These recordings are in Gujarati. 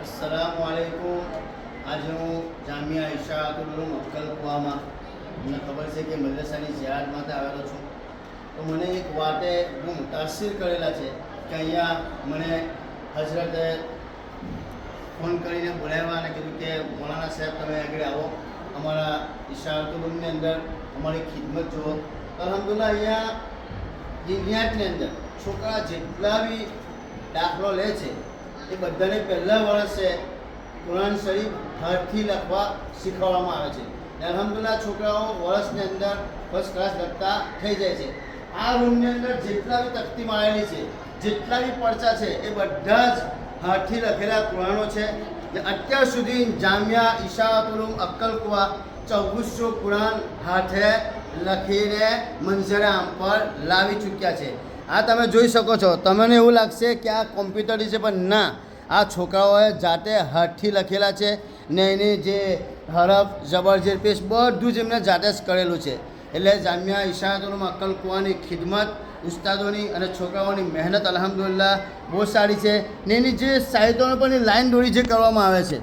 अस्सलामुअलैकुम। आज हूँ जामिया इशाअतुल उलूम अक्कलकुवा में મને ખબર છે કે મદ્રસાની ઝિયારત માટે આવેલો છું, તો મને એક વાતે બહુ મુતાસિર કરેલા છે કે અહીંયા મને હજરતે ફોન કરીને બોલાવ્યા અને કીધું કે મૌલાના સાહેબ તમે આગળ આવો, અમારા ઇશાઅતુલ ઉલૂમની અંદર અમારી ખિદમત જુઓ. અલ્હમ્દુલિલ્લાહ અહીંયા દુનિયાની અંદર છોકરા જેટલા બી દાખલો લે છે એ બધાને પહેલા વર્ષે કુરાન શરીફ હાથથી લખવા શીખવાડવામાં આવે છે. અલ્હમ્દુલિલ્લાહ છોકરાઓ વર્ષની અંદર ફર્સ્ટ ક્લાસ લખતા થઈ જાય છે. આ રૂમની અંદર જેટલા બી તકતી મારેલી છે, જેટલા બી પડચા છે એ બધા જ હાથથી લખેલા કુરાનો છે. અત્યાર સુધી જામિયા ઇશાઅતુલ ઉલૂમ અક્કલકુવા 2400 કુરાન હાથે લખીને મંઝરે આમ પર લાવી ચૂક્યા છે. આ તમે જોઈ શકો છો. તમને એવું લાગશે કે આ કોમ્પ્યુટર છે, પણ ના, આ છોકરાઓએ જાતે હાથથી લખેલા છે ને એની જે હરફ જબર ઝેર પેશ બધું જ એમને જાતે જ કરેલું છે. એટલે જામિયા ઇશાઅતુલ ઉલૂમ અક્કલકુવાની ખિદમત, ઉસ્તાદોની અને છોકરાઓની મહેનત અલ્હમ્દુલિલ્લાહ બહુ સારી છે. ને એની જે સાહિત્યોને પણ લાઈન દોરી જે કરવામાં આવે છે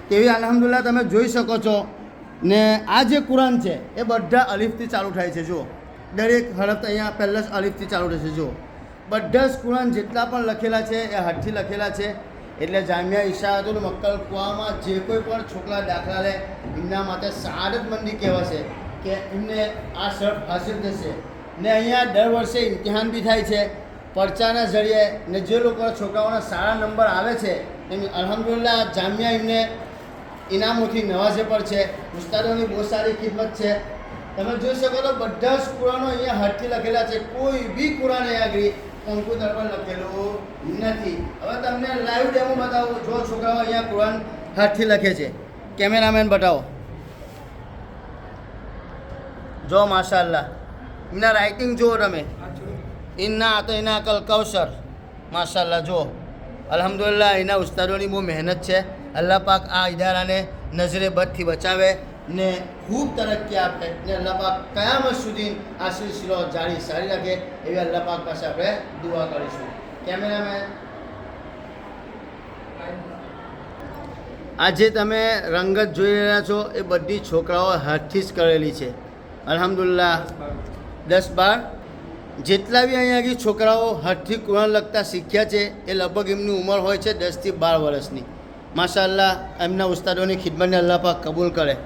તેવી અલ્હમ્દુલિલ્લાહ તમે જોઈ શકો છો. ને આ જે કુરાન છે એ બધા અલીફથી ચાલુ થાય છે. જુઓ, દરેક હરફ અહીંયા પહેલાં જ અલીફથી ચાલુ થશે. જુઓ, બધા જ કુરાન જેટલા પણ લખેલા છે એ હાથથી લખેલા છે. એટલે જામિયા ઇશાઅતુલ ઉલૂમ અક્કલકુવામાં જે કોઈ પણ છોકરા દાખલા લે એમના માટે સઆદતમંદી કહેવાશે કે એમને આ શરફ હાસિલ થશે. ને અહીંયા દર વર્ષે ઇમ્તિહાન બી થાય છે પરચાના જરીએ. ને જે લોકો છોકરાઓના સારા નંબર આવે છે એમ અલ્હમ્દુલિલ્લાહ જામિયા એમને ઇનામોથી નવાજે પર છે. ઉસ્તાદોની બહુ સારી ખિદમત છે. તમે જોઈ શકો તો બધા જ કુરાનો અહીંયા હાથથી લખેલા છે. કોઈ બી કુરાન અહીંયા આગળ કોમ્પ્યુટર પર લખેલું નથી. હવે તમને લાઈવ ડેમો બતાવું. જો છોકરાઓ અહીંયા કુરાન હાથથી લખે છે, કેમેરામેન બતાવો. જો માશાઅલ્લાહ એમના રાઇટિંગ જુઓ તમે. ઇન્ના તો એના અકલ કૌશર માશાઅલ્લાહ. જો અલ્હમ્દુલિલ્લાહ એના ઉસ્તાદોની બહુ મહેનત છે. અલ્લાહ પાક આ ઇદારાને નજરે બદથી બચાવે ને ખૂબ તરક્કી આપે ને અલ્લાહ પાક કયામત સુધી આ સિલસિલો જારી સારી રાખે એવી અલ્લાહ પાક પાસે આપણે દુઆ કરીશું. કેમેરામેન, આજે તમે રંગત જોઈ રહ્યા છો એ બધી છોકરાઓ હાથથી જ કરેલી છે. અલ્હમ્દુલિલ્લાહ 10-12 જેટલા બી અહીંયા આગળ છોકરાઓ હાથથી કુરાન લખતા શીખ્યા છે એ લગભગ એમની ઉંમર હોય છે 10 થી 12 વર્ષની. માશાઅલ્લાહ એમના ઉસ્તાદોની ખિદમતને અલ્લાહ પાક કબૂલ કરે.